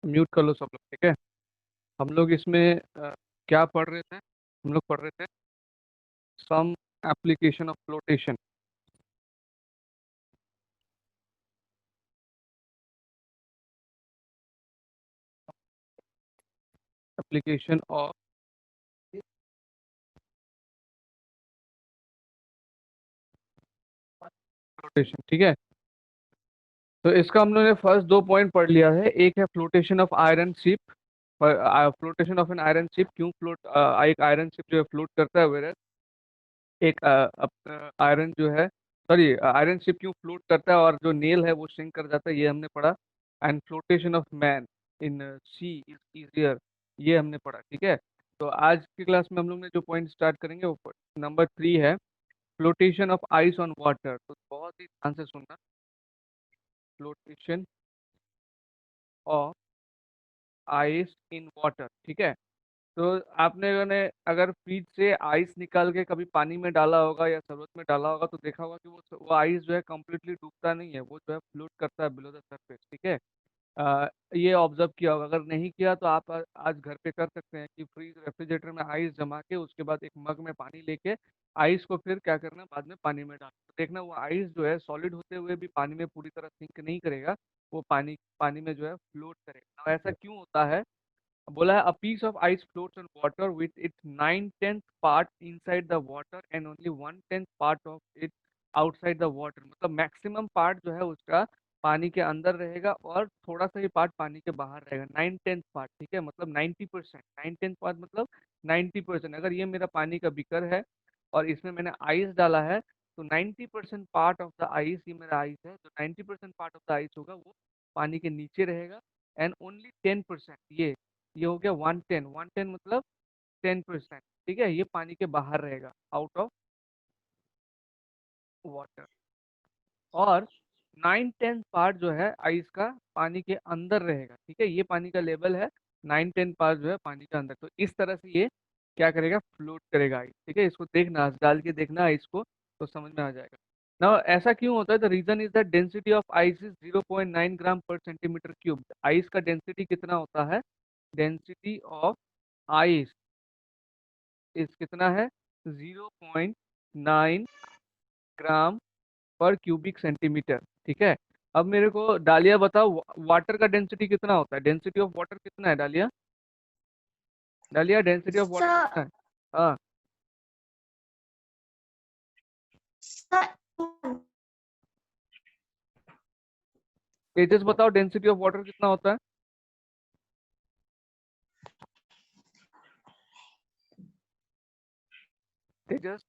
Mute कर लो सब लोग, ठीक है। हम लोग इसमें क्या पढ़ रहे थे? हम लोग पढ़ रहे थे some application of flotation. Application of flotation, ठीक है। तो इसका हम लोगों ने फर्स्ट दो पॉइंट पढ़ लिया है। एक है flotation of iron ship. Flotation of an iron ship, क्यों फ्लोट, एक आयरन शिप जो है फ्लोट करता है, वेयर एक आयरन जो है, सॉरी, आयरन शिप क्यों फ्लोट करता है और जो नेल है वो सिंक कर जाता है, ये हमने पढ़ा। And flotation of man in sea is easier, ये हमने पढ़ा, ठीक है। तो आज की क्लास में हम लोग ने जो पॉइंट स्टार्ट करेंगे वो नंबर 3 है, flotation of ice on water. तो बहुत ही ध्यान से सुनना। Flotation of ice in water, ठीक है। तो आपने अगर फ्रिज से आइस निकाल के कभी पानी में डाला होगा या शरबत में डाला होगा तो देखा होगा कि वो आइस जो है कम्प्लीटली डूबता नहीं है, वो जो है फ्लोट करता है बिलो द सरफेस, ठीक है। ये ऑब्जर्व किया होगा, अगर नहीं किया तो आप आज घर पे कर सकते हैं कि फ्रीज रेफ्रिजरेटर में आइस जमा के उसके बाद एक मग में पानी लेके आइस को फिर क्या करना, बाद में पानी में डालना, तो देखना वो आइस जो है सॉलिड होते हुए भी पानी में पूरी तरह सिंक नहीं करेगा, वो पानी पानी में जो है फ्लोट करेगा। अब ऐसा क्यों होता है? बोला है, a piece of ice floats on water with its 9/10 part inside the water and only 1/10 part of it outside the water. मतलब मैक्सिमम पार्ट जो है उसका पानी के अंदर रहेगा और थोड़ा सा ही पार्ट पानी के बाहर रहेगा। 9/10 पार्ट, ठीक है, मतलब 90%। 9/10 पार्ट मतलब 90%। अगर ये मेरा पानी का बीकर है और इसमें मैंने आइस डाला है, तो 90% पार्ट ऑफ द आइस, ये मेरा आइस है, तो 90% पार्ट ऑफ द आइस होगा वो पानी के नीचे रहेगा। एंड ओनली 10%, ये हो गया 1/10। 1/10 मतलब 10%, ठीक है, ये पानी के बाहर रहेगा, आउट ऑफ वाटर। और 9/10 पार्ट जो है आइस का पानी के अंदर रहेगा, ठीक है। ये पानी का लेवल है, 9/10 पार्ट जो है पानी के अंदर। तो इस तरह से ये क्या करेगा, फ्लोट करेगा आइस, ठीक है। इसको देखना, डाल के देखना आइस को, तो समझ में आ जाएगा ना ऐसा क्यों होता है। The reason is that density of ice is 0.9 gram per centimetre cube. Ice का डेंसिटी कितना होता है? डेंसिटी ऑफ आइस इस कितना है? 0.9 ग्राम पर क्यूबिक सेंटीमीटर, ठीक है। अब मेरे को डालिया बताओ, वाटर का डेंसिटी कितना होता है? डेंसिटी ऑफ वाटर कितना है डालिया? डालिया, डेंसिटी ऑफ वाटर सर कितना है? हाँ, सर तेजस बताओ, डेंसिटी ऑफ वाटर कितना होता है? तेजस,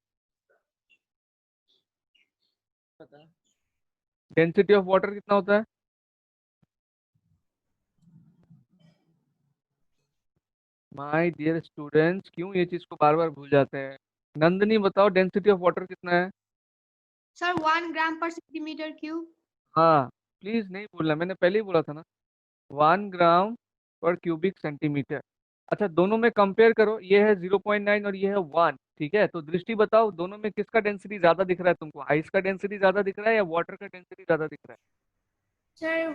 डेंसिटी ऑफ वाटर कितना होता है? माय डियर स्टूडेंट्स, क्यों ये चीज को बार बार भूल जाते हैं? नंदनी बताओ, डेंसिटी ऑफ वाटर कितना है? सर 1 ग्राम पर सेंटीमीटर क्यूब। हाँ, प्लीज नहीं भूलना, मैंने पहले ही बोला था ना, 1 ग्राम पर क्यूबिक सेंटीमीटर। अच्छा, दोनों में कंपेयर करो, ये है 0.9 और ये है 1, ठीक है। तो दृष्टि बताओ, दोनों में किसका डेंसिटी ज्यादा दिख रहा है तुमको? आइस का डेंसिटी ज्यादा दिख रहा है या वाटर का डेंसिटी ज्यादा दिख रहा है? Sir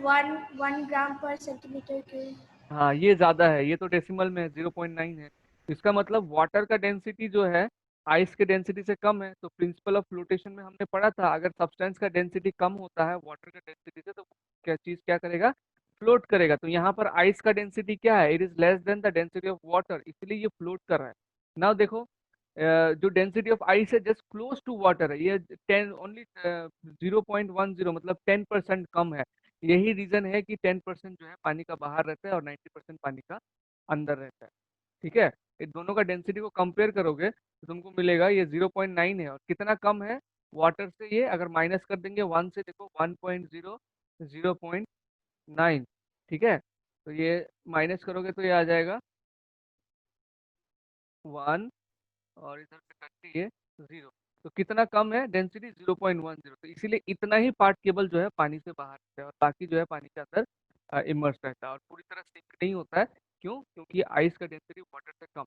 one gram per centimetre cube. हाँ, ये ज्यादा है, ये तो डेसिमल में है, 0.9 है। इसका मतलब वाटर का डेंसिटी जो है आइस के डेंसिटी से कम है। तो प्रिंसिपल ऑफ फ्लोटेशन में हमने पढ़ा था, अगर सब्सटेंस का डेंसिटी कम होता है वाटर का डेंसिटी से, तो क्या चीज क्या करेगा, फ्लोट करेगा। तो यहाँ पर आइस का डेंसिटी क्या है? It is less than the density of water, इसलिए ये फ्लोट कर रहा है। नाउ देखो, जो डेंसिटी ऑफ आइस है जस्ट क्लोज टू वाटर है, ये 10 ओनली 0.10 मतलब 10% कम है। यही रीजन है कि 10% जो है पानी का बाहर रहता है और 90% पानी का अंदर रहता है, ठीक है। ये दोनों का डेंसिटी को कंपेयर करोगे तो तुमको मिलेगा ये 0.9 है, और कितना कम है वाटर से? ये अगर माइनस कर देंगे 1 से, देखो 1.0, 0.9, ठीक है। तो ये माइनस करोगे तो ये आ जाएगा 1, और इधर पे करके ये 0। तो कितना कम है डेंसिटी? 0.10। तो इसीलिए इतना ही पार्ट केबल जो है पानी से बाहर रहता है और बाकी जो है पानी के अंदर इमर्स रहता है और पूरी तरह सिंक नहीं होता है। क्यों? क्योंकि आइस का डेंसिटी वाटर से कम,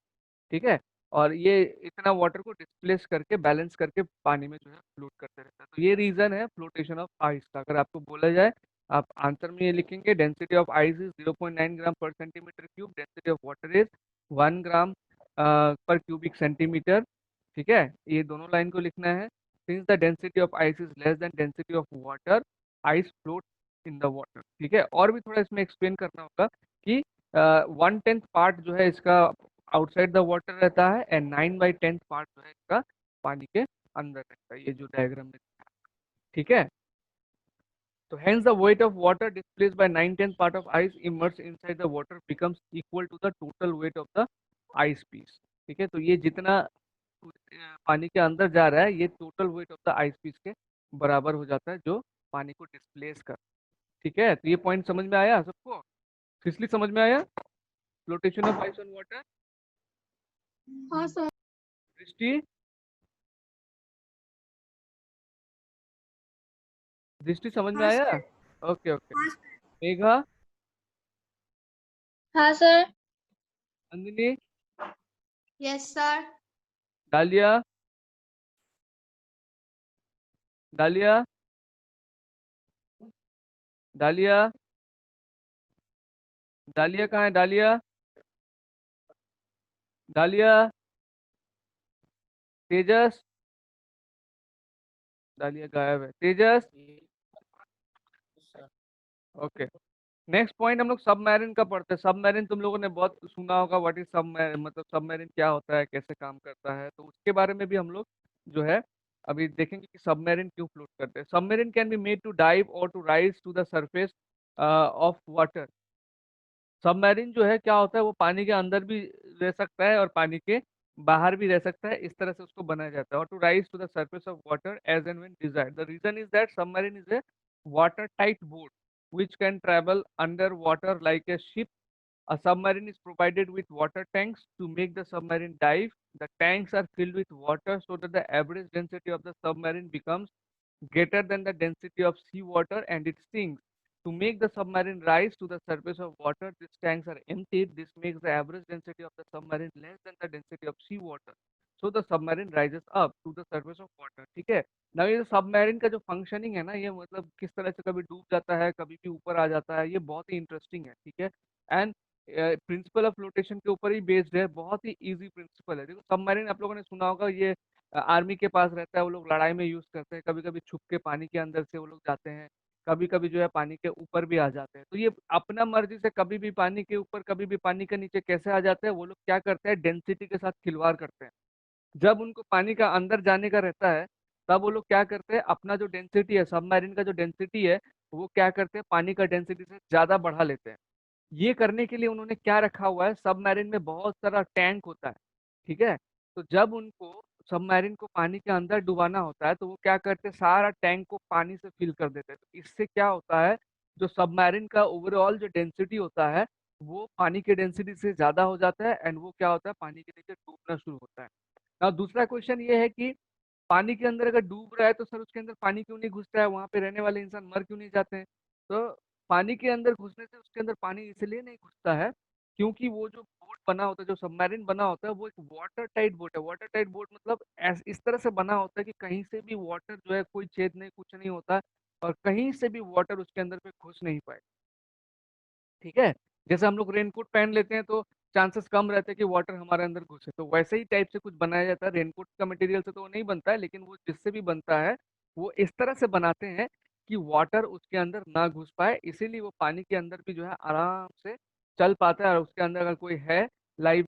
ठीक है। और ये इतना वाटर को डिस्प्लेस करके बैलेंस करके पानी में जो है फ्लोट करते रहता है। तो ये रीजन है फ्लोटेशन ऑफ आइस का। अगर आपको बोला जाए आप आंसर में ये लिखेंगे density of ice is 0.9 gram per centimetre cube, density of water is 1 gram per cubic centimetre. ठीक है, ये दोनों लाइन को लिखना है। Since the density of ice is less than density of water, ice float in the water. ठीक है, और भी थोड़ा इसमें एक्सप्लेन करना होगा कि 1/10 पार्ट जो है इसका आउटसाइड द वाटर रहता है एंड 9/10 पार्ट जो है इसका पानी के अंदर रहता है, ये जो डायग्राम में। ठीक है, so hence the weight of water displaced by 9/10 part of ice immersed inside the water becomes equal to the total weight of the ice piece। ठीक है, तो ये जितना पानी के अंदर जा रहा है ये total weight of the ice piece के बराबर हो जाता है जो पानी को डिस्प्लेस कर। ठीक है, तो ये पॉइंट समझ में आया सबको? फिसली समझ में आया? Flotation of ice on water. हाँ सर। दृष्टि, दृष्टि समझ में हाँ आया? सर। Okay okay. हाँ सर। मेघा, हाँ सर। Nandini, yes sir. डालिया, डालिया, डालिया, डालिया कहाँ है? डालिया, डालिया, तेजस, डालिया गायब है। तेजस, ओके। नेक्स्ट पॉइंट हम लोग सबमरीन का पढ़ते हैं। सबमरीन तुम लोगों ने बहुत सुना होगा, व्हाट इज सबमरीन, मतलब सबमरीन क्या होता है, कैसे काम करता है, तो उसके बारे में भी हम लोग जो है अभी देखेंगे कि सबमरीन क्यों फ्लोट करते हैं। Submarine can be made to dive और to rise to the surface of water. Submarine जो है क्या होता है, वो पानी के अंदर भी रह सकता है और पानी के बाहर भी रह सकता है, इस तरह से उसको बनाया जाता है। और to rise to the surface of water as and when desired. The reason is that submarine is a watertight boat which can travel underwater like a ship. A submarine is provided with water tanks to make the submarine dive. The tanks are filled with water so that the average density of the submarine becomes greater than the density of seawater and it sinks. To make the submarine rise to the surface of water, these tanks are emptied. This makes the average density of the submarine less than the density of seawater. So the submarine rises up to the surface of water. ठीक है ना? ये submarine का जो functioning है ना, ये मतलब किस तरह से कभी डूब जाता है, कभी भी ऊपर आ जाता है, ये बहुत ही इंटरेस्टिंग है। ठीक है, एंड प्रिंसिपल ऑफ फ्लोटेशन के ऊपर ही बेस्ड है, बहुत ही इजी प्रिंसिपल है। देखो सबमरीन आप लोगों ने सुना होगा, ये आर्मी के पास रहता है, वो लोग लड़ाई में यूज करते हैं, कभी कभी छुप के पानी के अंदर से वो लोग जाते हैं, कभी कभी जो है पानी के ऊपर भी आ जाते हैं। तो ये अपना मर्जी से कभी भी पानी के ऊपर कभी भी पानी के नीचे कैसे आ जाते हैं, वो लोग क्या करते हैं, डेंसिटी के साथ खिलवाड़ करते हैं। जब उनको पानी का अंदर जाने का रहता है, तब वो लोग क्या करते हैं, अपना जो डेंसिटी है, सबमरीन का जो डेंसिटी है, वो क्या करते हैं, पानी का डेंसिटी से ज्यादा बढ़ा लेते हैं। ये करने के लिए उन्होंने क्या रखा हुआ है, सबमरीन में बहुत सारा टैंक होता है। ठीक है, तो जब उनको सबमरीन को पानी के अंदर डुबाना होता है, तो वो क्या करते हैं, सारा टैंक को पानी से फिल कर देते हैं। तो इससे क्या होता है, जो सबमरीन का ओवरऑल जो डेंसिटी होता है, वो पानी के डेंसिटी से ज्यादा हो जाता है एंड वो क्या होता है, पानी के नीचे डूबना शुरू होता है। अब दूसरा क्वेश्चन ये है कि पानी के अंदर अगर डूब रहा है तो सर उसके अंदर पानी क्यों नहीं घुसता है, वहां पे रहने वाले इंसान मर क्यों नहीं जाते हैं? तो पानी के अंदर घुसने से उसके अंदर पानी इसलिए नहीं घुसता है क्योंकि वो जो बोट बना होता है, जो सबमरीन बना होता है, वो एक वाटर टाइट बोट है। वाटर टाइट बोट मतलब इस तरह से बना होता है कि कहीं से भी वाटर जो है, कोई छेद नहीं, कुछ नहीं होता, और कहीं से भी वाटर उसके अंदर पे घुस नहीं पाए। ठीक है, जैसे हम लोग रेनकोट पहन लेते हैं तो चांसेस कम रहते हैं कि वाटर हमारे अंदर घुसे, तो वैसे ही टाइप से कुछ बनाया जाता है। रेनकोट का मटेरियल से तो वो नहीं बनता है, लेकिन वो जिससे भी बनता है वो इस तरह से बनाते हैं कि वाटर उसके अंदर ना घुस पाए, इसीलिए वो पानी के अंदर भी जो है आराम से चल पाता है। और उसके अंदर अगर कोई है लाइव,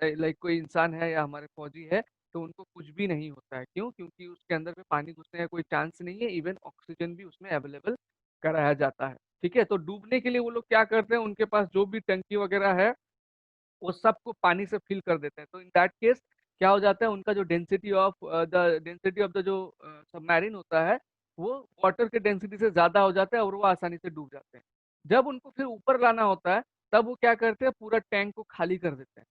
लाइक कोई इंसान है या हमारे फौजी है, तो उनको कुछ भी नहीं होता है। क्यों? क्योंकि उसके अंदर पे पानी घुसने का कोई चांस नहीं है, इवन ऑक्सीजन भी उसमें अवेलेबल कराया जाता है। ठीक है, तो डूबने के लिए वो लोग क्या करते हैं, उनके पास जो भी टंकी वगैरह है वो सबको पानी से फिल कर देते हैं। तो इन दैट केस क्या हो जाता है, उनका जो डेंसिटी ऑफ द जो सबमरीन होता है, वो वाटर के डेंसिटी से ज्यादा हो जाता है और वो आसानी से डूब जाते हैं। जब उनको फिर ऊपर लाना होता है, तब वो क्या करते हैं, पूरा टैंक को खाली कर देते हैं।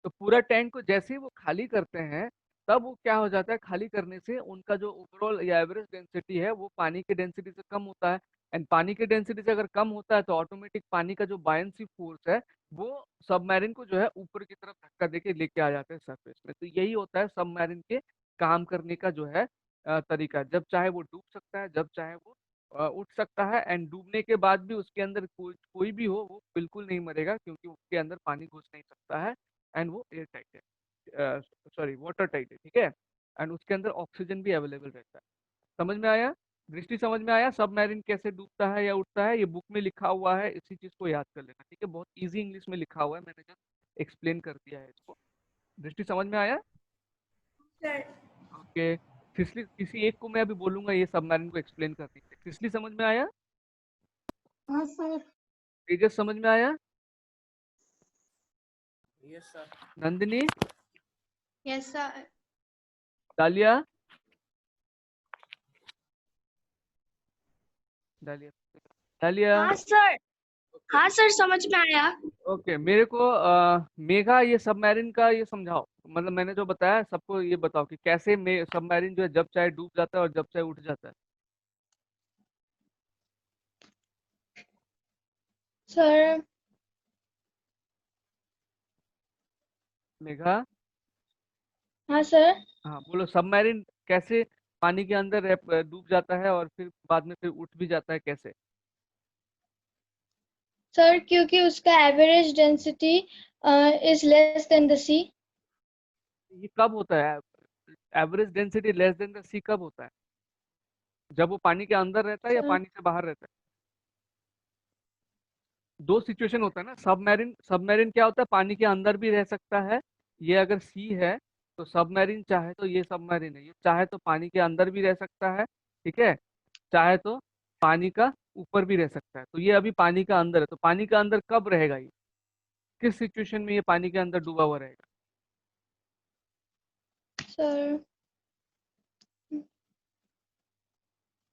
तो पूरा टैंक को जैसे ही वो खाली करते हैं, तब वो क्या हो जाता है, खाली करने से उनका जो ओवरऑल या एवरेज डेंसिटी है, वो पानी के डेंसिटी से कम होता है। एंड पानी के डेंसिटी से अगर कम होता है तो ऑटोमेटिक पानी का जो बायंसी फोर्स है, वो सबमरीन को जो है ऊपर की तरफ धक्का देके लेके आ जाते हैं सरफेस में। तो यही होता है सबमरीन के काम करने का जो है तरीका। जब चाहे वो डूब सकता है, जब चाहे वो उठ सकता है, एंड डूबने के बाद भी उसके अंदर कोई भी हो वो बिल्कुल नहीं मरेगा, क्योंकि उसके अंदर पानी घुस नहीं सकता है, एंड वो एयर टाइट है, सॉरी वाटर टाइट है, ठीक है। एंड उसके अंदर ऑक्सीजन भी अवेलेबल रहता है। समझ में आया? दृष्टि समझ में आया सबमरीन कैसे डूबता है या उठता है? ये बुक में लिखा हुआ है, इसी चीज को याद कर लेना, ठीक है। बहुत इजी इंग्लिश में लिखा हुआ है, मैंने जस्ट एक्सप्लेन कर दिया है इसको। दृष्टि समझ में आया? Sir. ओके। फिसली किसी एक को मैं अभी बोलूंगा ये सबमरीन को एक्सप्लेन कर दीजिए। फिसली समझ में आया? हाँ सर। तेजस समझ में आया? Yes sir. Nandini? Yes, sir. डालिया? डालिया? डालिया? हाँ सर, हाँ सर, समझ में आया। ओके, मेरे को मेघा ये सबमरीन का ये समझाओ, मतलब मैंने जो बताया सबको ये बताओ कि कैसे सबमरीन जो है जब चाहे डूब जाता है और जब चाहे उठ जाता है। सर, मेघा? हाँ सर। हाँ बोलो, सबमरीन कैसे पानी के अंदर डूब जाता है और फिर बाद में फिर उठ भी जाता है, कैसे? सर, क्योंकि उसका average density is less than the sea. ये कब होता है? Average density less than the sea कब होता है? जब वो पानी के अंदर रहता है या सर, पानी से बाहर रहता है? दो सिचुएशन होता है ना। सबमरीन सबमरीन क्या होता है, पानी के अंदर भी रह सकता है। ये अगर सी है तो सबमरीन, चाहे तो ये सबमरीन है, ये चाहे तो पानी के अंदर भी रह सकता है, ठीक है, चाहे तो पानी का ऊपर भी रह सकता है। तो ये अभी पानी का अंदर है, तो पानी का अंदर कब रहेगा ये? किस सिचुएशन में ये पानी के अंदर डूबा हुआ रहेगा? सर,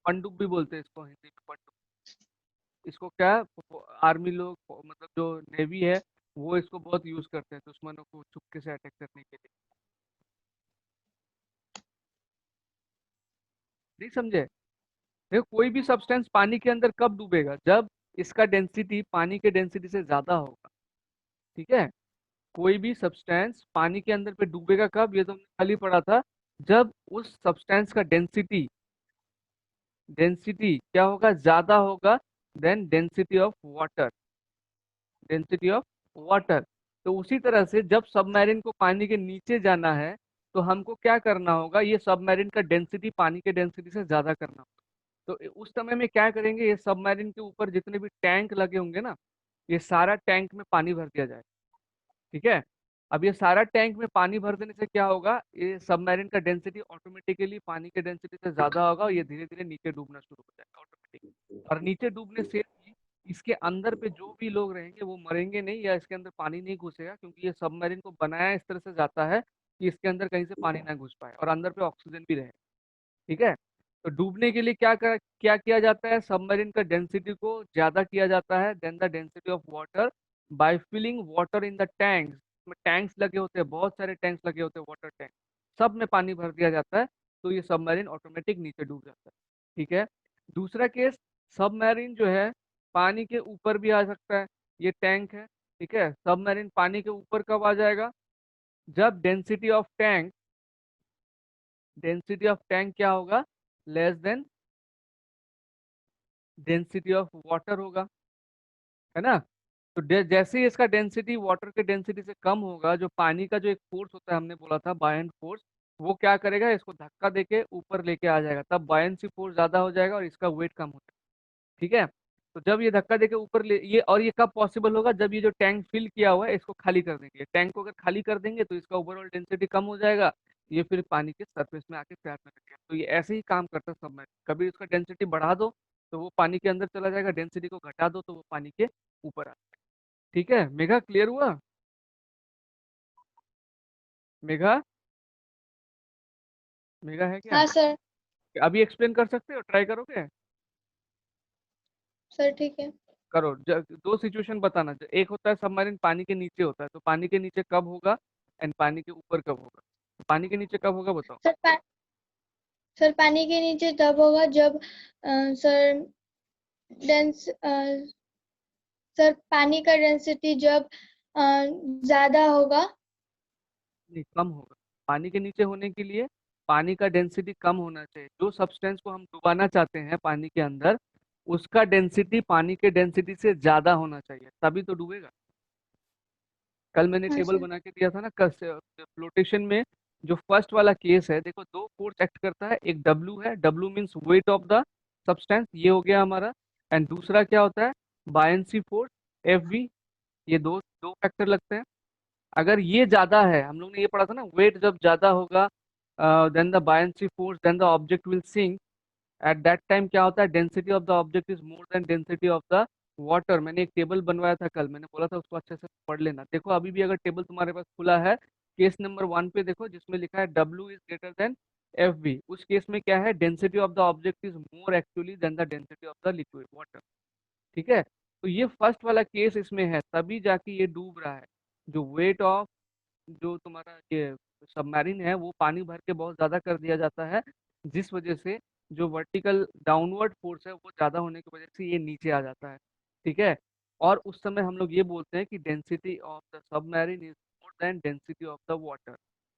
पनडुब भी बोलते हैं इसको हिंदी में, पनडुब। इसको क्या, आर्मी लोग मतलब जो नेवी है वो इसको बहुत यूज करते हैं दुश्मनों को चुपके से अटैक करने के लिए। नहीं समझे? देखो, कोई भी सब्सटेंस पानी के अंदर कब डूबेगा, जब इसका डेंसिटी पानी के डेंसिटी से ज्यादा होगा, ठीक है। कोई भी सब्सटेंस पानी के अंदर पे डूबेगा कब, ये तो हमने कल ही पढ़ा था, जब उस सब्सटेंस का डेंसिटी डेंसिटी क्या होगा, ज्यादा होगा than density of water, density of water. तो उसी तरह से जब सबमरीन को पानी के नीचे जाना है तो हमको क्या करना होगा, ये सबमरीन का डेंसिटी पानी के डेंसिटी से ज्यादा करना होगा। तो उस समय में क्या करेंगे, ये सबमरीन के ऊपर जितने भी टैंक लगे होंगे ना, ये सारा टैंक में पानी भर दिया जाए, ठीक है। अब ये सारा टैंक में पानी भर देने से क्या होगा, ये सबमरीन का डेंसिटी ऑटोमेटिकली पानी के डेंसिटी से ज्यादा होगा और ये धीरे धीरे नीचे डूबना शुरू हो जाएगा ऑटोमेटिकली। और नीचे डूबने से ही इसके अंदर पे जो भी लोग रहेंगे वो मरेंगे नहीं, या इसके अंदर पानी नहीं घुसेगा, क्योंकि ये सबमरीन को बनाया इस तरह से जाता है कि इसके अंदर कहीं से पानी ना घुस पाए और अंदर पे ऑक्सीजन भी रहे, ठीक है। तो डूबने के लिए क्या किया जाता है, सबमरीन का डेंसिटी को ज्यादा किया जाता है than the density of water, by filling water in the tanks. में टैंक्स लगे होते हैं, बहुत सारे टैंक्स लगे होते हैं, वाटर टैंक, सब में पानी भर दिया जाता है, तो ये सबमरीन ऑटोमेटिक नीचे डूब जाता है, ठीक है। दूसरा केस, सबमरीन जो है पानी के ऊपर भी आ सकता है, ये टैंक है, ठीक है। सबमरीन पानी के ऊपर कब आ जाएगा, जब डेंसिटी ऑफ टैंक क्या होगा, less than density of water होगा, है ना। तो जैसे ही इसका डेंसिटी वाटर के डेंसिटी से कम होगा, जो पानी का जो एक फोर्स होता है, हमने बोला था बायन फोर्स, वो क्या करेगा, इसको धक्का देके ऊपर लेके आ जाएगा, तब बायनसी फोर्स ज्यादा हो जाएगा और इसका वेट कम हो जाएगा, ठीक है। तो जब ये धक्का देके ऊपर ले ये, और ये कब पॉसिबल होगा, जब ये जो टैंक फिल किया हुआ है इसको खाली कर देंगे। टैंक को अगर खाली कर देंगे तो इसका ओवरऑल डेंसिटी कम हो जाएगा, ये फिर पानी के सरफेस में आके तैरने लगेगा। तो ये ऐसे ही काम करता है सबमरीन, कभी इसका डेंसिटी बढ़ा दो तो वो पानी के अंदर चला जाएगा, डेंसिटी को घटा दो तो वो पानी के ऊपर आ जाएगा, ठीक है। मेघा क्लियर हुआ? मेघा? मेघा है क्या? हाँ सर। अभी एक्सप्लेन कर सकते हो, ट्राई करोगे? सर, ठीक है। करो। दो सिचुएशन बताना, एक होता है सबमरीन पानी के नीचे होता है, तो पानी के नीचे कब होगा एंड पानी के ऊपर कब होगा। पानी के नीचे कब होगा बताओ? सर, सर, पानी के नीचे तब होगा जब सर डेंस सर, पानी का डेंसिटी जब ज्यादा होगा। नहीं, कम होगा। पानी के नीचे होने के लिए पानी का डेंसिटी कम होना चाहिए। जो सब्सटेंस को हम डुबाना चाहते हैं पानी के अंदर, उसका डेंसिटी पानी के डेंसिटी से ज्यादा होना चाहिए, तभी तो डूबेगा। कल मैंने हाँ टेबल सर। बना के दिया था ना, फ्लोटेशन में जो फर्स्ट वाला केस है, देखो दो फोर्स एक्ट करता है, एक डब्ल्यू है, W means wait of the substance, ये हो गया हमारा। एंड दूसरा क्या होता है, बायंसी फोर्स, एफ बी। ये दो दो फैक्टर लगते हैं। अगर ये ज्यादा है, हम लोग ने ये पढ़ा था ना, वेट जब ज्यादा होगा then the buoyancy force, then the object will sink. At that time क्या होता है, density of the object is more than density of the water. मैंने एक टेबल बनवाया था कल, मैंने बोला था उसको अच्छे से पढ़ लेना। देखो अभी भी अगर टेबल तुम्हारे पास खुला है, केस नंबर 1 पे देखो, जिसमें लिखा है W is greater than FB। उस केस में क्या है, density of the object is more actually than the density of the liquid water. ठीक है, तो ये फर्स्ट वाला केस इसमें है, तभी जाके ये डूब रहा है। जो वेट ऑफ जो तुम्हारा ये सबमरीन है, वो पानी भर के बहुत ज्यादा कर दिया जाता है, जिस वजह से जो वर्टिकल डाउनवर्ड फोर्स है वो ज्यादा होने की वजह से ये नीचे आ जाता है। ठीक है, और उस समय हम लोग ये बोलते हैं कि density of the submarine is more than density of the water.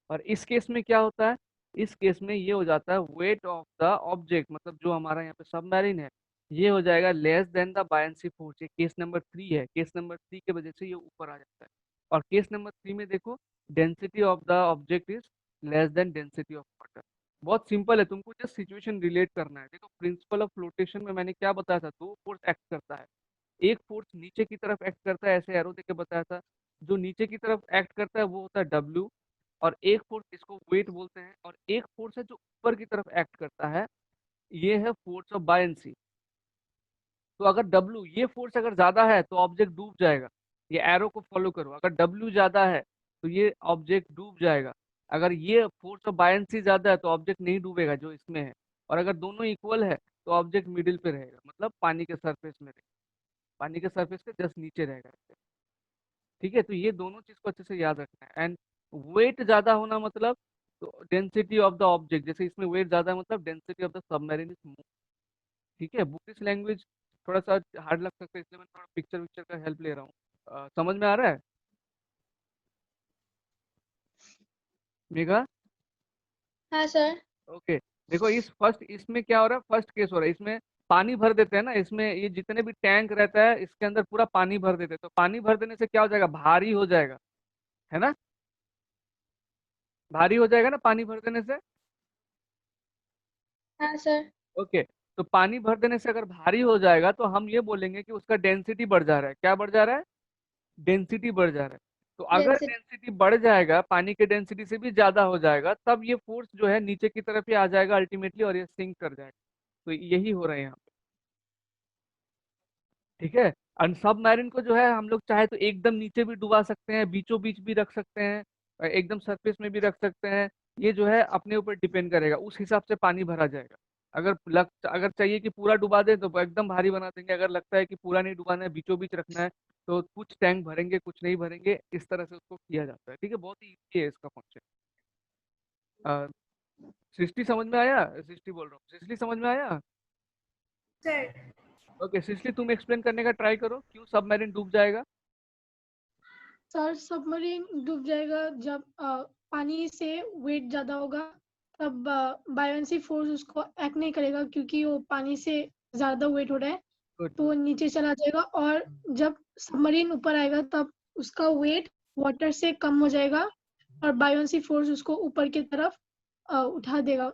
और इस केस में क्या होता है, इस केस में ये हो जाता है वेट ऑफ द ऑब्जेक्ट, मतलब जो हमारा यहाँ पे सबमरीन है, ये हो जाएगा less than the buoyancy force. ये केस नंबर 3 है, केस नंबर 3 की वजह से ये ऊपर आ जाता है। और केस नंबर 3 में देखो, density of the object is less than density of water. बहुत सिंपल है, तुमको जस्ट सिचुएशन रिलेट करना है। देखो प्रिंसिपल ऑफ फ्लोटेशन में मैंने क्या बताया था, दो फोर्स एक्ट करता है। एक फोर्स नीचे की तरफ एक्ट करता है, ऐसे एरो देके बताया था। जो नीचे की तरफ एक्ट करता है वो होता है डब्ल्यू, और एक फोर्स इसको वेट बोलते हैं, और एक फोर्स है जो ऊपर की तरफ एक्ट करता है, ये है फोर्स ऑफ बायंसी। तो अगर W, ये फोर्स अगर ज्यादा है तो ऑब्जेक्ट डूब जाएगा। ये एरो को फॉलो करो, अगर W ज्यादा है तो ये ऑब्जेक्ट डूब जाएगा। अगर ये फोर्स ऑफ बायंसी ज्यादा है तो ऑब्जेक्ट नहीं डूबेगा, जो इसमें है। और अगर दोनों इक्वल है तो ऑब्जेक्ट मिडिल पे रहेगा, मतलब पानी के सरफेस में रहेगा, पानी के सरफेस के जस्ट नीचे रहेगा। ठीक है, तो ये दोनों चीज को अच्छे से याद रखना है। एंड वेट ज्यादा होना मतलब, तो डेंसिटी ऑफ द ऑब्जेक्ट, जैसे इसमें वेट ज्यादा है मतलब density of the submarine is. ठीक है, बुकिश लैंग्वेज थोड़ा सा हार्ड लग सकता है, इसलिए मैं थोड़ा पिक्चर विक्चर का हेल्प ले रहा हूँ। समझ में आ रहा है मेघा? हाँ सर। ओके, देखो इस फर्स्ट, इसमें क्या हो रहा है, फर्स्ट केस हो रहा है, इसमें पानी भर देते हैं ना, इसमें ये जितने भी टैंक रहता है इसके अंदर पूरा पानी भर देते हैं। तो पानी भर देने से क्या हो जाएगा, भारी हो जाएगा, है ना? भारी हो जाएगा ना पानी भर देने से। हाँ सर। ओके, तो पानी भर देने से अगर भारी हो जाएगा तो हम ये बोलेंगे कि उसका डेंसिटी बढ़ जा रहा है। क्या बढ़ जा रहा है, डेंसिटी बढ़ जा रहा है। तो अगर डेंसिटी। डेंसिटी बढ़ जाएगा, पानी के डेंसिटी से भी ज्यादा हो जाएगा, तब ये फोर्स जो है नीचे की तरफ ही आ जाएगा अल्टीमेटली, और ये सिंक कर जाएगा। तो यही हो रहा है यहाँ पे। ठीक है, और सबमरीन को जो है हम लोग चाहे तो एकदम नीचे भी डुबा सकते हैं, बीचों बीच भी रख सकते हैं, और एकदम सरफेस में भी रख सकते हैं। ये जो है अपने ऊपर डिपेंड करेगा, उस हिसाब से पानी भरा जाएगा। अगर चाहिए कि पूरा डुबा दे तो एकदम भारी बना देंगे, अगर लगता है कि पूरा नहीं डुबाना है, बीचों बीच रखना है, तो कुछ टैंक भरेंगे कुछ नहीं भरेंगे, इस तरह से उसको किया जाता है। ठीक है, बहुत ही ईजी है इसका फंक्शन। सृष्टि समझ में आया? सृष्टि बोल रहा हूँ, सृष्टि समझ में आया? सर। ओके सृष्टि, तुम एक्सप्लेन करने का ट्राई करो, क्यों सबमरीन डूब जाएगा। सर सबमरीन डूब जाएगा जब पानी से वेट ज्यादा होगा, तब बायोंसी फोर्स उसको एक्ट नहीं करेगा क्योंकि वो पानी से ज्यादा वेट हो रहा है, गुड तो गुड। वो नीचे चला जाएगा। और जब सबमरीन ऊपर आएगा तब उसका वेट वाटर से कम हो जाएगा और बायोंसी फोर्स उसको ऊपर की तरफ उठा देगा,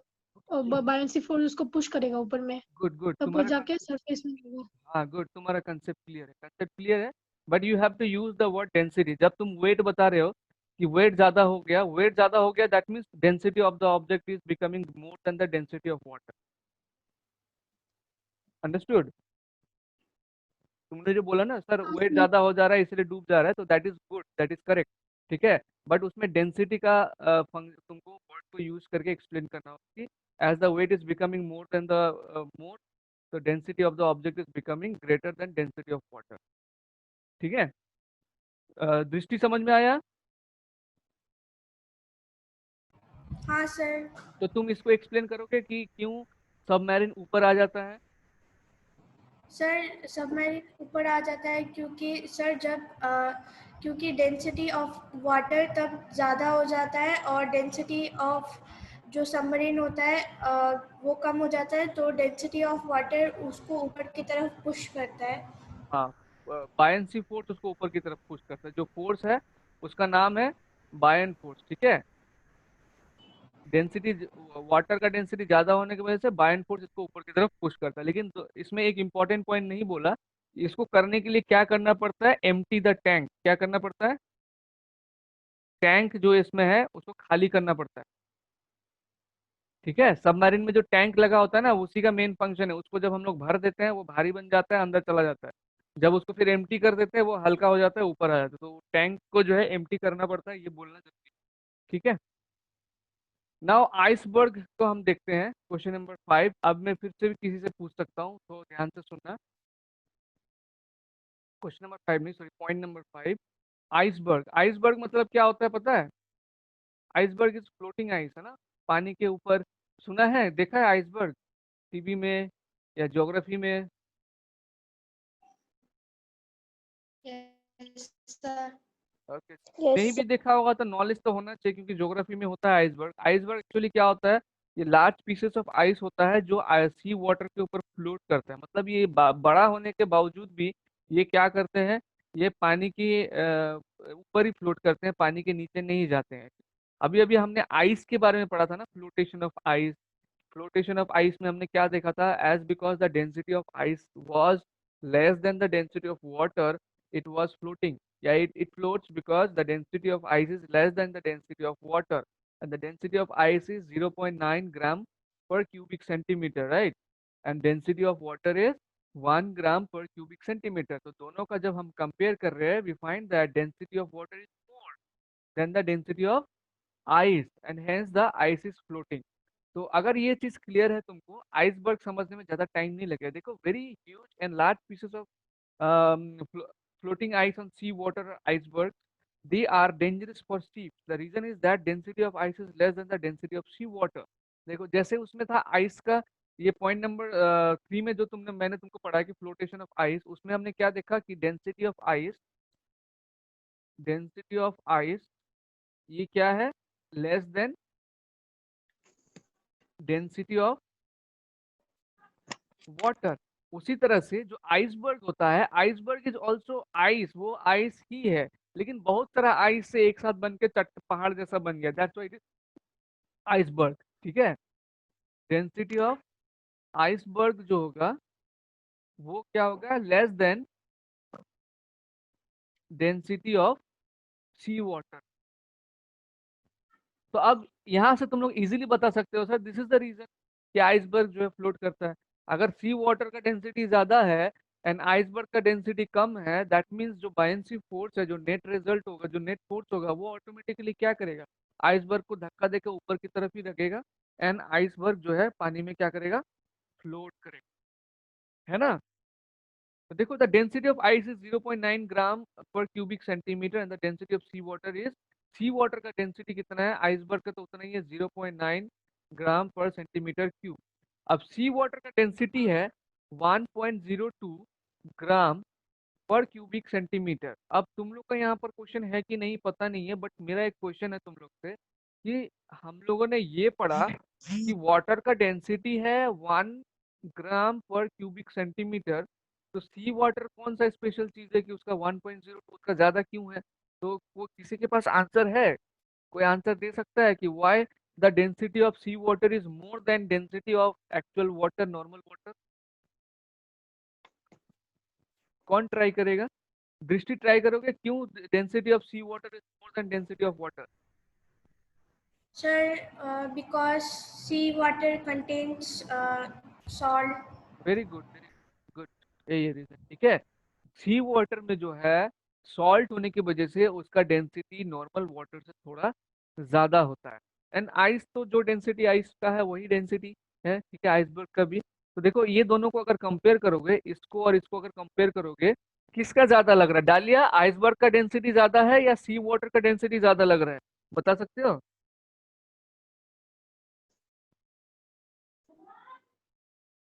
और बायोंसी फोर्स उसको पुश करेगा ऊपर में, गुड गुड, तब वो तुम्हारा जाके सरफेस में होगा। हाँ गुड, तुम्हारा कंसेप्ट क्लियर है, कंसेप्ट क्लियर है। But you have to use the word density. जब तुम वेट बता रहे हो कि वेट ज्यादा हो गया, वेट ज्यादा हो गया, that means density of the object is becoming more than the density of water. Understood? तुमने जो बोला ना सर, हाँ वेट सर। ज्यादा हो जा रहा है इसलिए डूब जा रहा है, तो that is good, that is correct. ठीक है, बट उसमें डेंसिटी का तुमको वर्ड को यूज करके एक्सप्लेन करना होगा कि as the weight is becoming more than the more, तो density of the object is becoming greater than density of water. ठीक है, दृष्टि समझ में आया? हाँ सर। तो तुम इसको एक्सप्लेन करोगे कि क्यों सबमरीन ऊपर आ जाता है। सर सबमरीन ऊपर आ जाता है क्योंकि सर जब क्योंकि डेंसिटी ऑफ वाटर तब ज़्यादा हो जाता है और डेंसिटी ऑफ जो सबमरीन होता है वो कम हो जाता है तो डेंसिटी ऑफ वाटर उसको ऊपर की तरफ पुश करता है। हाँ, बायंसी फोर्स उसको ऊपर की तरफ पुश करता है। जो फोर्स है उसका नाम है बायन फोर्स, ठीक है। डेंसिटी, वाटर का डेंसिटी ज्यादा होने की वजह से बायन फोर्स इसको ऊपर की तरफ पुश करता है। लेकिन तो इसमें एक इंपॉर्टेंट पॉइंट नहीं बोला, इसको करने के लिए क्या करना पड़ता है, एम्प्टी द टैंक। क्या करना पड़ता है, टैंक जो इसमें है उसको खाली करना पड़ता है, ठीक है। सबमरीन में जो टैंक लगा होता है ना, उसी का मेन फंक्शन है। उसको जब हम लोग भर देते हैं वो भारी बन जाता है, अंदर चला जाता है। जब उसको फिर एम्प्टी कर देते हैं वो हल्का हो जाता है, ऊपर आ जाता है। तो टैंक को जो है एम्प्टी करना पड़ता है, ये बोलना जरूरी है, ठीक है। नाउ आइसबर्ग को हम देखते हैं, क्वेश्चन नंबर 5। अब मैं फिर से भी किसी से पूछ सकता हूँ, तो ध्यान से सुनना। क्वेश्चन नंबर 5 नहीं, sorry, point number 5। Iceberg, iceberg मतलब क्या होता है पता है? आइसबर्ग इज फ्लोटिंग आइस, है ना, पानी के ऊपर। सुना है, देखा है आइसबर्ग टीवी में या ज्योग्राफी में? Yes, sir. ओके, नहीं Yes, भी देखा होगा तो नॉलेज तो होना चाहिए, क्योंकि ज्योग्राफी में होता है आइसबर्ग। आइसबर्ग एक्चुअली क्या होता है, ये लार्ज पीसेस ऑफ आइस होता है जो सी वाटर के ऊपर फ्लोट करता है। मतलब ये बड़ा होने के बावजूद भी ये क्या करते हैं, ये पानी के ऊपर ही फ्लोट करते हैं, पानी के नीचे नहीं जाते हैं। अभी अभी हमने आइस के बारे में पढ़ा था ना, flotation of ice. Flotation of ice में हमने क्या देखा था, as because the density of ice was less than the density of water, it was floating. Yeah, it floats because the density of ice is less than the density of water, and the density of ice is 0.9 gram per cubic centimeter, right? And density of water is 1 gram per cubic centimeter. तो दोनों का जब हम compare कर रहे हैं, we find that density of water is more than the density of ice, and hence the ice is floating. तो अगर ये चीज क्लियर है तुमको, आइसबर्ग समझने में ज्यादा टाइम नहीं लगेगा। देखो, very huge and large pieces of floating ice on sea water icebergs, they are dangerous for ships. The reason is that density of ice is less than the density of sea water. देखो, जैसे उसमें था ice का, ये point number 3 में जो मैंने तुमको पढ़ा कि फ्लोटेशन ऑफ आइस, उसमें हमने क्या देखा कि डेंसिटी ऑफ आइस ये क्या है, less than density of water. उसी तरह से जो आइसबर्ग होता है, आइसबर्ग इज ऑल्सो आइस, वो आइस ही है, लेकिन बहुत सारा आइस से एक साथ बन के पहाड़ जैसा बन गया, that's why it is iceberg, ठीक है। डेंसिटी ऑफ आइसबर्ग जो होगा वो क्या होगा, less than density of sea water. तो अब यहां से तुम लोग इजीली बता सकते हो, sir this is the reason कि आइसबर्ग जो है फ्लोट करता है। अगर सी वाटर का डेंसिटी ज्यादा है एंड आइसबर्ग का डेंसिटी कम है, दैट मीन्स जो बायंसी फोर्स है, जो नेट रिजल्ट होगा, जो नेट फोर्स होगा, वो ऑटोमेटिकली क्या करेगा, आइसबर्ग को धक्का देकर ऊपर की तरफ ही रखेगा, एंड आइसबर्ग जो है पानी में क्या करेगा, फ्लोट करेगा, है ना। तो देखो, the density of ice is 0.9 gram per cubic centimetre and the density of sea water is, sea water का डेंसिटी कितना है, आइसबर्ग का तो उतना ही है, 0.9 ग्राम पर सेंटीमीटर क्यूब। अब सी वाटर का डेंसिटी है 1.02 ग्राम पर क्यूबिक सेंटीमीटर। अब तुम लोग का यहाँ पर क्वेश्चन है कि नहीं पता नहीं है, बट मेरा एक क्वेश्चन है तुम लोग से कि हम लोगों ने ये पढ़ा कि वाटर का डेंसिटी है 1 ग्राम पर क्यूबिक सेंटीमीटर। तो सी वाटर कौन सा स्पेशल चीज है कि उसका 1.02 उसका ज्यादा क्यों है? तो वो किसी के पास आंसर है, कोई आंसर दे सकता है कि why the density of sea water is more than density of actual water, normal water? कौन ट्राई करेगा? दृष्टि ट्राई करोगे, क्यों density of sea water is more than density of water? Sir, because seawater contains salt. Very good, very good, यही reason, ठीक है। सी water में जो है सॉल्ट होने की वजह से उसका डेंसिटी नॉर्मल वाटर से थोड़ा ज्यादा होता है। एंड आइस तो जो डेंसिटी आइस का है वही डेंसिटी है, ठीक है, आइसबर्ग का भी। तो देखो, ये दोनों को अगर कंपेयर करोगे, इसको और इसको अगर कंपेयर करोगे, किसका ज्यादा लग रहा है? डालिया, आइसबर्ग का डेंसिटी ज्यादा है या सी वाटर का डेंसिटी ज्यादा लग रहा है? बता सकते हो?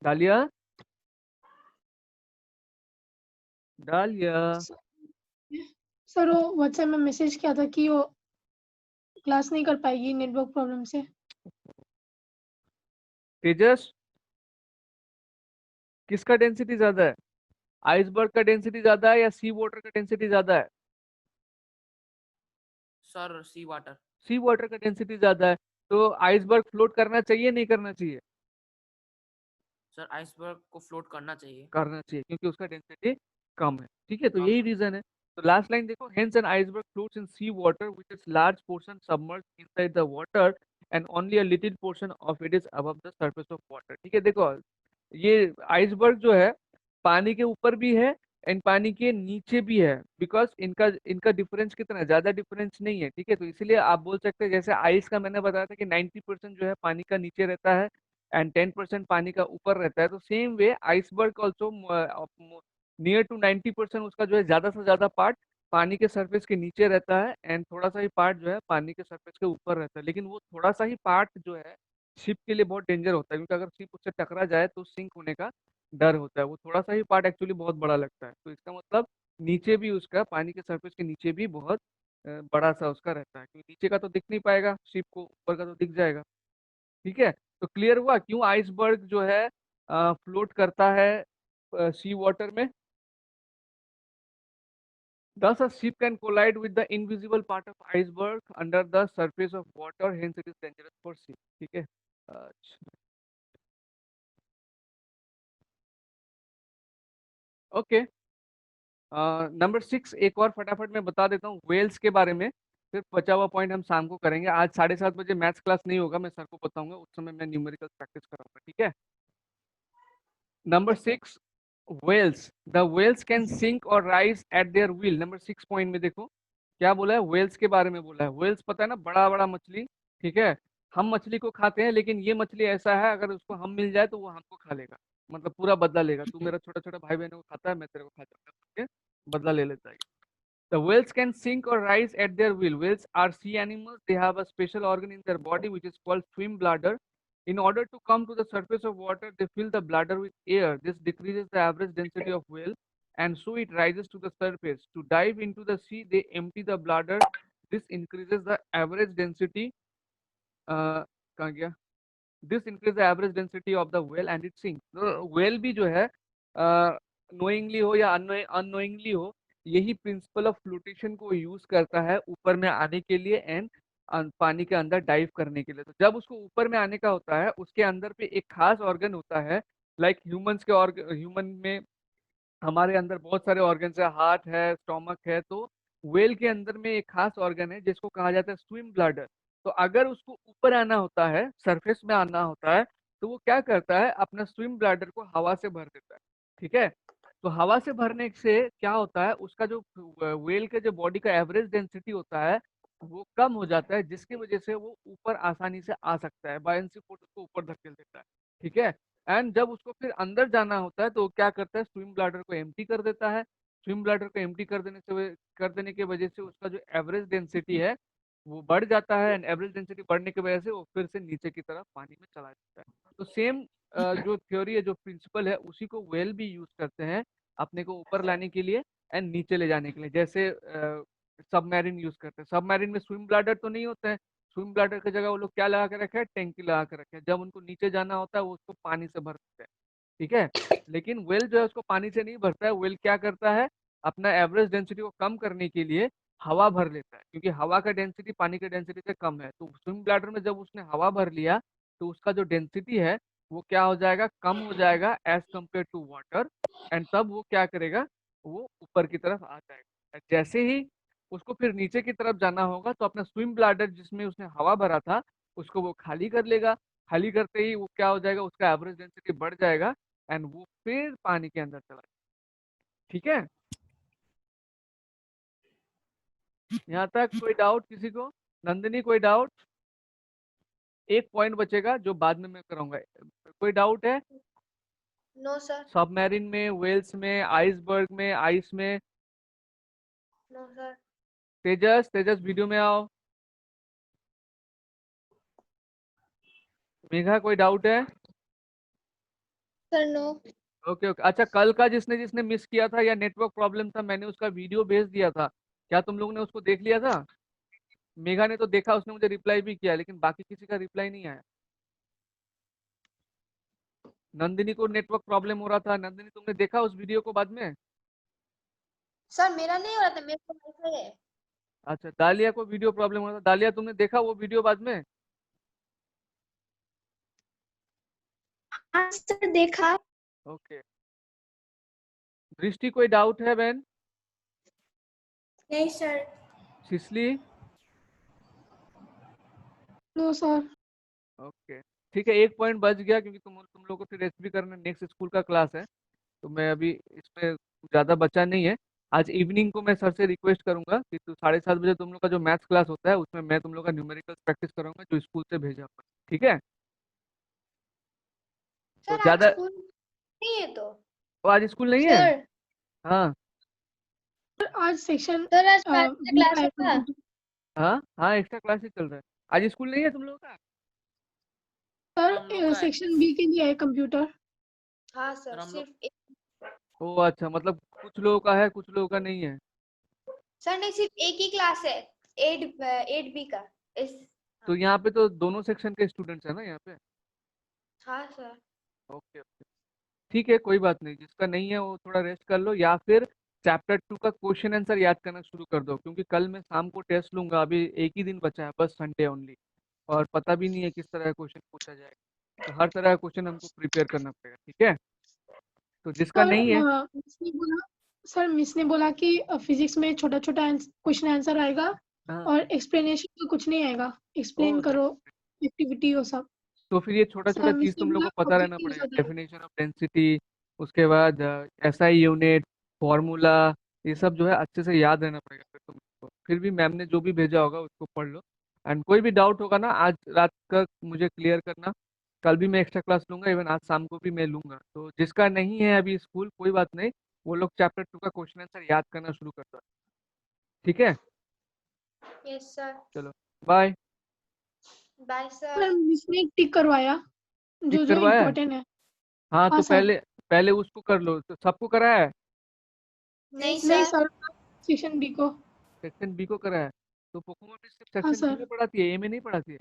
डालिया, डालिया। सर वो व्हाट्सएप में मैसेज किया था कि वो क्लास नहीं कर पाएगी नेटवर्क प्रॉब्लम से। तेजस, किसका डेंसिटी ज्यादा है? आइसबर्ग का डेंसिटी ज्यादा है या सी वाटर का डेंसिटी ज्यादा है? सर सी वाटर। सी वाटर का डेंसिटी ज्यादा है, तो आइसबर्ग फ्लोट करना चाहिए नहीं करना चाहिए? सर आइसबर्ग को फ्लोट करना चाहिए। करना चाहिए, क्योंकि उसका डेंसिटी कम है। ठीक है, तो कम यही है। रीजन है। तो लास्ट लाइन देखो, hence an iceberg floats in sea water which is large portion submerged inside the water and only a little portion of it is above the surface of water. ठीक है, देखो ये iceberg जो है पानी के ऊपर भी है एंड पानी के नीचे भी है, बिकॉज इनका इनका डिफरेंस कितना है, ज्यादा डिफरेंस नहीं है। ठीक है, तो इसीलिए आप बोल सकते हैं, जैसे आइस का मैंने बताया था कि 90% जो है पानी का नीचे रहता है एंड 10% पानी का ऊपर रहता है, तो same way iceberg also near to 90% उसका जो है ज्यादा से ज्यादा पार्ट पानी के सरफेस के नीचे रहता है एंड थोड़ा सा ही पार्ट जो है पानी के सरफेस के ऊपर रहता है। लेकिन वो थोड़ा सा ही पार्ट जो है शिप के लिए बहुत डेंजर होता है, क्योंकि अगर शिप उससे टकरा जाए तो सिंक होने का डर होता है। वो थोड़ा सा ही पार्ट एक्चुअली बहुत बड़ा लगता है, तो इसका मतलब नीचे भी उसका पानी के सरफेस के नीचे भी बहुत बड़ा सा उसका रहता है, क्योंकि नीचे का तो दिख नहीं पाएगा शिप को, ऊपर का तो दिख जाएगा। ठीक है, तो क्लियर हुआ क्यों आइसबर्ग जो है फ्लोट करता है सी वाटर में? Thus, a ship can collide with the invisible part of iceberg under the surface of water. Hence, it is dangerous for ship. ठीक है, अच्छा, ओके। नंबर 6 एक और फटाफट मैं बता देता हूँ वेल्स के बारे में, फिर बचा हुआ पॉइंट हम शाम को करेंगे। आज 7:30 बजे मैथ्स क्लास नहीं होगा, मैं सर को बताऊंगा, उस समय मैं न्यूमेरिकल प्रैक्टिस कराऊंगा। ठीक है, number 6 whales, the whales can sink or rise at their will। Number 6 point में देखो क्या बोला है, whales के बारे में बोला है। whales पता है ना, बड़ा बड़ा मछली। ठीक है, हम मछली को खाते हैं, लेकिन ये मछली ऐसा है, अगर उसको हम मिल जाए तो वो हमको खा लेगा, मतलब पूरा बदला लेगा। तू मेरा छोटा छोटा भाई बहनों को खाता है, मैं तेरे को खा जाऊंगा, ठीक है, बदला ले लेता है। The whales can sink or rise at their will. Whales are sea animals. They have a special organ in their body which is called swim bladder. In order to come to the surface of water, they fill the bladder with air. This decreases the average density of whale and so it rises to the surface. To dive into the sea, they empty the bladder. This increases the average density. कहाँ गया? This increase the average density of the well and it sink. Well भी जो है knowingly हो या unknowingly हो, यही principle of flotation को यूज करता है ऊपर में आने के लिए एंड पानी के अंदर डाइव करने के लिए। तो जब उसको ऊपर में आने का होता है, उसके अंदर पे एक खास ऑर्गन होता है, लाइक ह्यूमंस के ह्यूमन में हमारे अंदर बहुत सारे ऑर्गन्स है, हार्ट है, स्टोमक है, तो वेल के अंदर में एक खास ऑर्गन है जिसको कहा जाता है स्विम ब्लैडर। तो अगर उसको ऊपर आना होता है, सरफेस में आना होता है, तो वो क्या करता है, अपना स्विम ब्लैडर को हवा से भर देता है। ठीक है, तो हवा से भरने से क्या होता है, उसका जो वेल के जो बॉडी का एवरेज डेंसिटी होता है वो कम हो जाता है, जिसकी वजह से वो ऊपर आसानी से आ सकता है, बायंसी फोर्स उसको ऊपर धकेल देता है। ठीक है, एंड जब उसको फिर अंदर जाना होता है तो वो क्या करता है, स्विम ब्लैडर को एम्प्टी कर देता है। स्विम ब्लैडर को एम्प्टी कर देने की वजह से उसका जो एवरेज डेंसिटी है वो बढ़ जाता है एंड एवरेज डेंसिटी बढ़ने की वजह से वो फिर से नीचे की तरफ पानी में चला जाता है। तो सेम जो थ्योरी है, जो प्रिंसिपल है, उसी को वेल भी यूज करते हैं अपने को ऊपर लाने के लिए एंड नीचे ले जाने के लिए। जैसे सबमरीन यूज करते हैं, सबमरीन में स्विम ब्लैडर तो नहीं होता है, स्विम ब्लैडर की जगह वो लोग क्या लगा के रखे हैं, टैंकी लगा के रखे हैं। जब उनको नीचे जाना होता है वो उसको पानी से भर देते हैं। ठीक है, लेकिन वेल जो है उसको पानी से नहीं भरता है। वेल क्या करता है, अपना एवरेज डेंसिटी को कम करने के लिए हवा भर लेता है, क्योंकि हवा का डेंसिटी पानी के डेंसिटी से कम है। तो स्विम ब्लैडर में जब उसने हवा भर लिया तो उसका जो डेंसिटी है वो क्या हो जाएगा, कम हो जाएगा as compare to water, and तब वो क्या करेगा, वो ऊपर की तरफ आ जाएगा। जैसे ही उसको फिर नीचे की तरफ जाना होगा तो अपना स्विम ब्लैडर जिसमें उसने हवा भरा था उसको वो खाली कर लेगा। खाली करते ही वो क्या हो जाएगा, उसका एवरेज डेंसिटी बढ़ जाएगा एंड वो फिर पानी के अंदर चला जाएगा। ठीक है, यहाँ तक कोई डाउट किसी को? नंदिनी कोई डाउट? एक पॉइंट बचेगा जो बाद में मैं कराऊंगा। कोई डाउट है? No sir. सबमरीन में, वेल्स में, आइसबर्ग में, आइस में? No sir. Tejas, Tejas video में आओ। मेघा कोई डाउट है? Sir no. ओके ओके, अच्छा कल का जिसने जिसने मिस किया था या नेटवर्क प्रॉब्लम था, मैंने उसका वीडियो भेज दिया था, क्या तुम लोगों ने उसको देख लिया था? मेघा ने तो देखा, उसने मुझे रिप्लाई भी किया, लेकिन बाकी किसी का रिप्लाई नहीं आया। नंदिनी को नेटवर्क प्रॉब्लम हो रहा था। नंदिनी तुमने देखा उस वीडियो को बाद में? सर मेरा नहीं हो रहा था, मेरे को वाईफाई है। अच्छा, दालिया को वीडियो प्रॉब्लम हो रहा था। दालिया तुमने देखा वो वीडियो बाद में? हाँ सर देखा। ओके। दृष्टि कोई डाउट है बहन? नहीं सर। सिसली? No sir. ओके ठीक है, एक पॉइंट बच गया क्योंकि तुम लोग को फिर रेस्ट भी करना, नेक्स्ट स्कूल का क्लास है। तो मैं अभी इसमें ज़्यादा बचा नहीं है। आज इवनिंग को मैं सर से रिक्वेस्ट करूंगा कि 7:30 बजे तुम लोग का जो मैथ्स क्लास होता है उसमें मैं तुम लोग का न्यूमेरिकल प्रैक्टिस करूंगा जो स्कूल से भेजा हुआ है, ठीक है? तो सर आज ज़्यादा स्कूल नहीं है तो। वो आज स्कूल नहीं है? सर हाँ सर आज सेक्शन सर आज मैथ्स का बी क्लास का है होगा? कंप्यूटर। हाँ हाँ, एक्स्ट्रा क्लास ही चल रहा है। आज स्कूल नहीं है तुम लोगों का? हम लोग सर का है। सेक्शन बी के लिए है कंप्यूटर। हाँ सर सर हम लोग सिर्फ ओ अच्छा, मतलब कुछ लोगों का है कुछ लोगों का नहीं है। सर नहीं, सिर्फ एक ही क्लास है, 8 बी का। इस तो यहाँ पे तो दोनों सेक्शन के स्टूडेंट्स है ना यहाँ पे? हाँ सर। ओके ओके ठीक है, कोई बात नहीं। जिसका नहीं है वो थोड़ा रेस्ट कर लो, या फिर चैप्टर 2 का क्वेश्चन आंसर याद करना शुरू कर दो, क्योंकि कल मैं शाम को टेस्ट लूंगा। अभी एक ही दिन बचा है बस, संडे ओनली, और पता भी नहीं है किस तरह का क्वेश्चन पूछा जाएगा। तो हर तरह का क्वेश्चन हमको प्रिपेयर करना पड़ेगा, ठीक है? तो जिसका सर नहीं है, मिस ने बोला कि फिजिक्स में छोटा छोटा क्वेश्चन आंसर आएगा हाँ, और एक्सप्लेनेशन तो कुछ नहीं आएगा। एक्सप्लेन ओ करो एक्टिविटी वो सब। तो फिर ये छोटा छोटा सर चीज मिस ने तुम लोग बोला को पता रहना ऑब्जेक्टिव्स पड़ेगा। बताओ। डेफिनेशन ऑफ डेंसिटी, उसके बाद एसआई यूनिट, फॉर्मूला, ये सब जो है अच्छे से याद रहना पड़ेगा फिर तुम लोग को। फिर भी मैम ने जो भी भेजा होगा उसको पढ़ लो। एंड कोई भी डाउट होगा ना आज रात का मुझे क्लियर करना। कल भी मैं एक्स्ट्रा क्लास लूंगा, इवन आज शाम को भी मैं लूंगा। तो जिसका नहीं है अभी स्कूल, कोई बात नहीं, वो लोग चैप्टर 2 का क्वेश्चन आंसर याद करना शुरू कर दो, ठीक है? Yes sir. चलो bye. Bye sir sir. Miss ने टिक करवाया ठीक जो जो करवाया है? इम्पोर्टेंट है। हाँ हाँ तो सर। पहले पहले उसको कर लो। तो सबको कराया है? नहीं नहीं सर। सर, सेक्शन बी को। सेक्शन बी को कराया है? तो पोकोमा भी सिर्फ हाँ सेक्शन बी सर। में पढ़ाती है, ए में नहीं पढ़ाती है?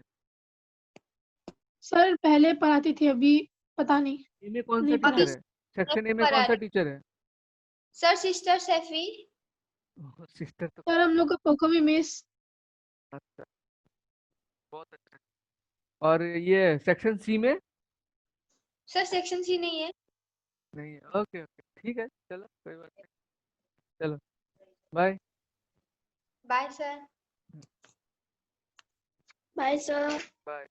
सर पहले पढ़ाती थी, अभी पता नहीं, ए में कौन सा नहीं अभी टीचर पढ़ा। है? सेक्शन ए में पढ़ा कौन सा रहे टीचर है? Sir, sister Saifi. सिस्टर तो सर हम लोग का पोको में मिस। अच्छा, बहुत अच्छा। और ये सेक्शन सी में? सर सेक्शन सी नहीं है। नहीं है, ओके ओके ठीक है, चलो कोई बात नहीं। चलो bye. Bye sir. Bye sir. Bye.